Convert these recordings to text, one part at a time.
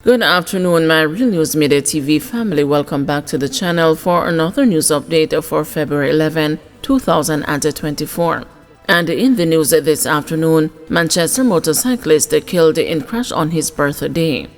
Good afternoon, my Real News Midday TV family. Welcome back to the channel for another news update for February 11, 2024. And in the news this afternoon, Manchester motorcyclist killed in crash on his birthday.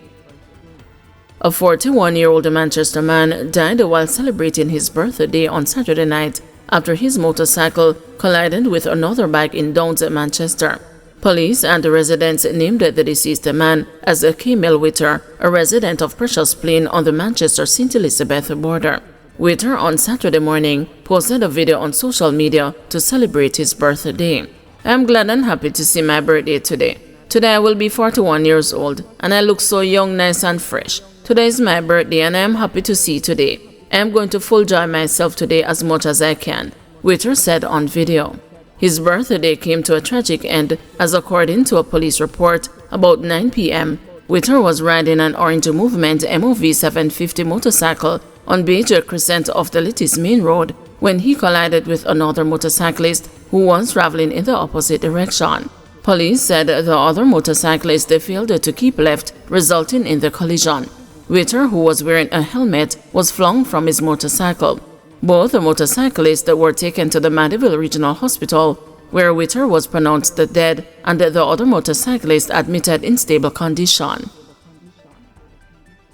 A 41-year-old Manchester man died while celebrating his birthday on Saturday night after his motorcycle collided with another bike in Downs, Manchester. Police and the residents named the deceased man as Camille Witter, a resident of Precious Plain on the Manchester-St. Elizabeth border. Witter on Saturday morning posted a video on social media to celebrate his birthday. "I'm glad and happy to see my birthday today. Today I will be 41 years old and I look so young, nice and fresh. Today is my birthday and I am happy to see today. I am going to full joy myself today as much as I can," Witter said on video. His birthday came to a tragic end as, according to a police report, about 9 p.m., Witter was riding an Orange Movement MOV 750 motorcycle on Beige Crescent off the Littis Main Road when he collided with another motorcyclist who was traveling in the opposite direction. Police said the other motorcyclist failed to keep left, resulting in the collision. Witter, who was wearing a helmet, was flung from his motorcycle. Both motorcyclists were taken to the Mandeville Regional Hospital, where Witter was pronounced dead and the other motorcyclist admitted in stable condition.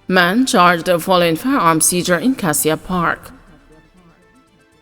Man charged following firearm seizure in Cassia Park.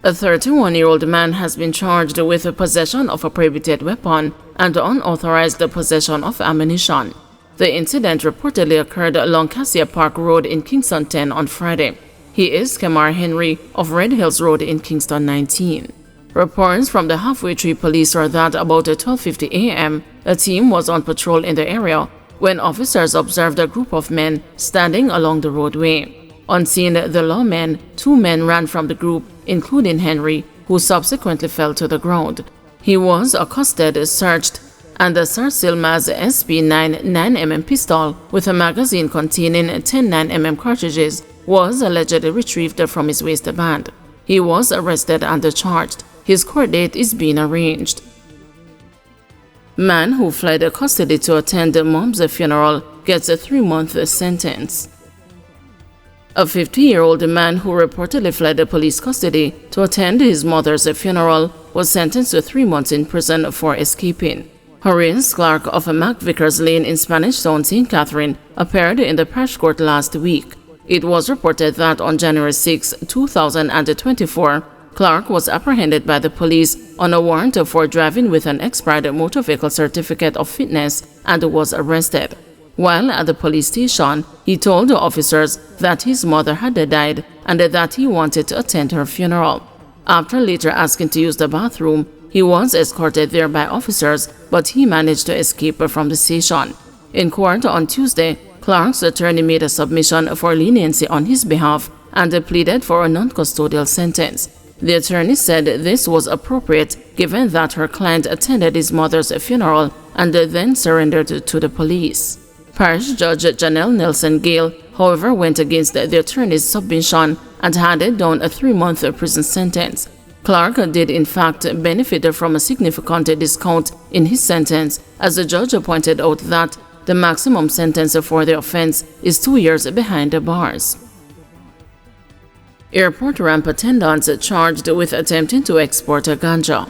A 31-year-old man has been charged with possession of a prohibited weapon and unauthorized possession of ammunition. The incident reportedly occurred along Cassia Park Road in Kingston 10 on Friday. He is Kemar Henry of Red Hills Road in Kingston 19. Reports from the Halfway Tree Police are that about 12:50 a.m., a team was on patrol in the area when officers observed a group of men standing along the roadway. On seeing the lawmen, two men ran from the group, including Henry, who subsequently fell to the ground. He was accosted, searched, and the Sarsilmaz SP9 9mm pistol with a magazine containing 10 9mm cartridges was allegedly retrieved from his waistband. He was arrested and charged. His court date is being arranged. Man who fled custody to attend mom's funeral gets a 3-month sentence. A 50-year-old man who reportedly fled police custody to attend his mother's funeral was sentenced to 3 months in prison for escaping. Horace Clark of MacVickers Lane in Spanish Town, St. Catherine, appeared in the parish court last week. It was reported that on January 6, 2024, Clark was apprehended by the police on a warrant for driving with an expired motor vehicle certificate of fitness and was arrested. While at the police station, he told the officers that his mother had died and that he wanted to attend her funeral. After later asking to use the bathroom, he was escorted there by officers, but he managed to escape from the station. In court on Tuesday, Clark's attorney made a submission for leniency on his behalf and pleaded for a non-custodial sentence. The attorney said this was appropriate given that her client attended his mother's funeral and then surrendered to the police. Parish Judge Janelle Nelson Gale, however, went against the attorney's submission and handed down a 3-month prison sentence. Clark did in fact benefit from a significant discount in his sentence, as the judge pointed out that the maximum sentence for the offense is 2 years behind the bars. Airport ramp attendants charged with attempting to export ganja.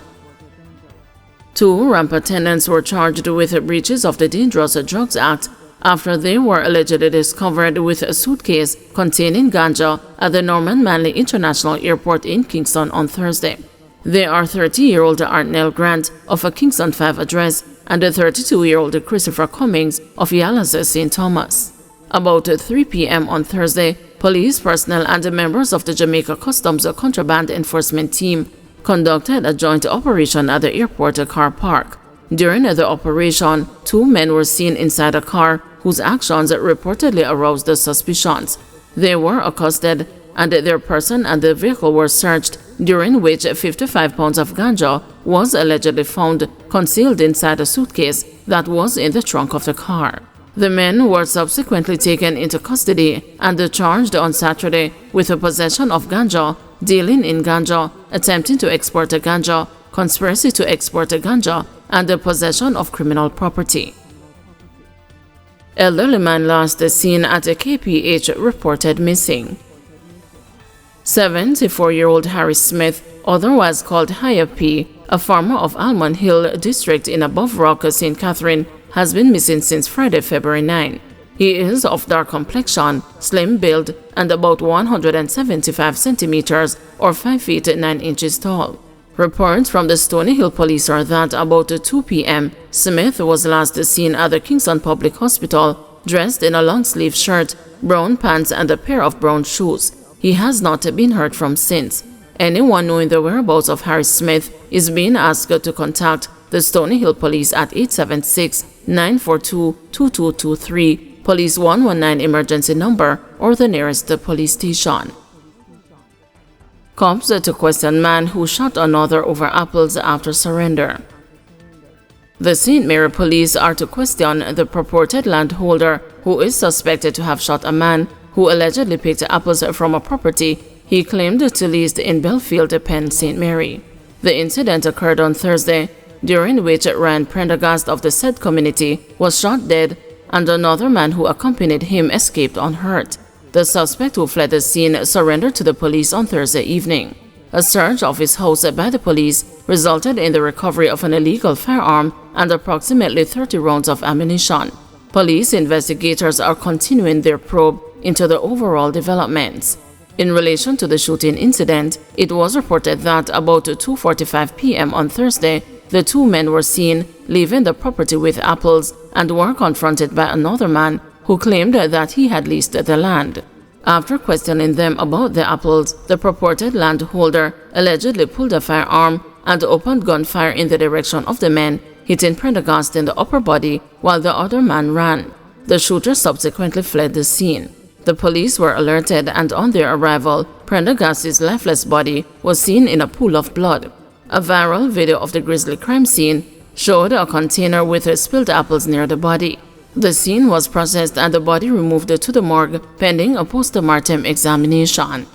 2 ramp attendants were charged with breaches of the Dangerous Drugs Act after they were allegedly discovered with a suitcase containing ganja at the Norman Manley International Airport in Kingston on Thursday. They are 30-year-old Artnell Grant of a Kingston 5 address and a 32-year-old Christopher Cummings of Yalas, St. Thomas. About 3 p.m. on Thursday, police personnel and members of the Jamaica Customs Contraband Enforcement Team conducted a joint operation at the airport car park. During the operation, 2 men were seen inside a car whose actions reportedly aroused the suspicions. They were accosted and their person and the vehicle were searched, during which 55 pounds of ganja was allegedly found concealed inside a suitcase that was in the trunk of the car. The men were subsequently taken into custody and charged on Saturday with the possession of ganja, dealing in ganja, attempting to export ganja, conspiracy to export ganja, and the possession of criminal property. Elderly man last seen at a KPH reported missing. 74-year-old Harry Smith, otherwise called Higher P, a farmer of Almond Hill District in Above Rock, St. Catherine, has been missing since Friday, February 9. He is of dark complexion, slim build, and about 175 centimeters or 5 feet 9 inches tall. Reports from the Stony Hill police are that about 2 p.m., Smith was last seen at the Kingston Public Hospital, dressed in a long-sleeve shirt, brown pants, and a pair of brown shoes. He has not been heard from since. Anyone knowing the whereabouts of Harry Smith is being asked to contact the Stony Hill Police at 876-942-2223, Police 119 emergency number, or the nearest police station. Cops to question man who shot another over apples after surrender. The St. Mary police are to question the purported landholder who is suspected to have shot a man who allegedly picked apples from a property he claimed to lease in Belfield, Penn, St. Mary. The incident occurred on Thursday, during which Ryan Prendergast of the said community was shot dead and another man who accompanied him escaped unhurt. The suspect who fled the scene surrendered to the police on Thursday evening. A search of his house by the police resulted in the recovery of an illegal firearm and approximately 30 rounds of ammunition. Police investigators are continuing their probe into the overall developments. In relation to the shooting incident, it was reported that about 2:45 p.m. on Thursday, the two men were seen leaving the property with apples and were confronted by another man who claimed that he had leased the land. After questioning them about the apples, the purported landholder allegedly pulled a firearm and opened gunfire in the direction of the men, hitting Prendergast in the upper body while the other man ran. The shooter subsequently fled the scene. The police were alerted, and on their arrival, Prendergast's lifeless body was seen in a pool of blood. A viral video of the grisly crime scene showed a container with spilled apples near the body. The scene was processed and the body removed to the morgue pending a post-mortem examination.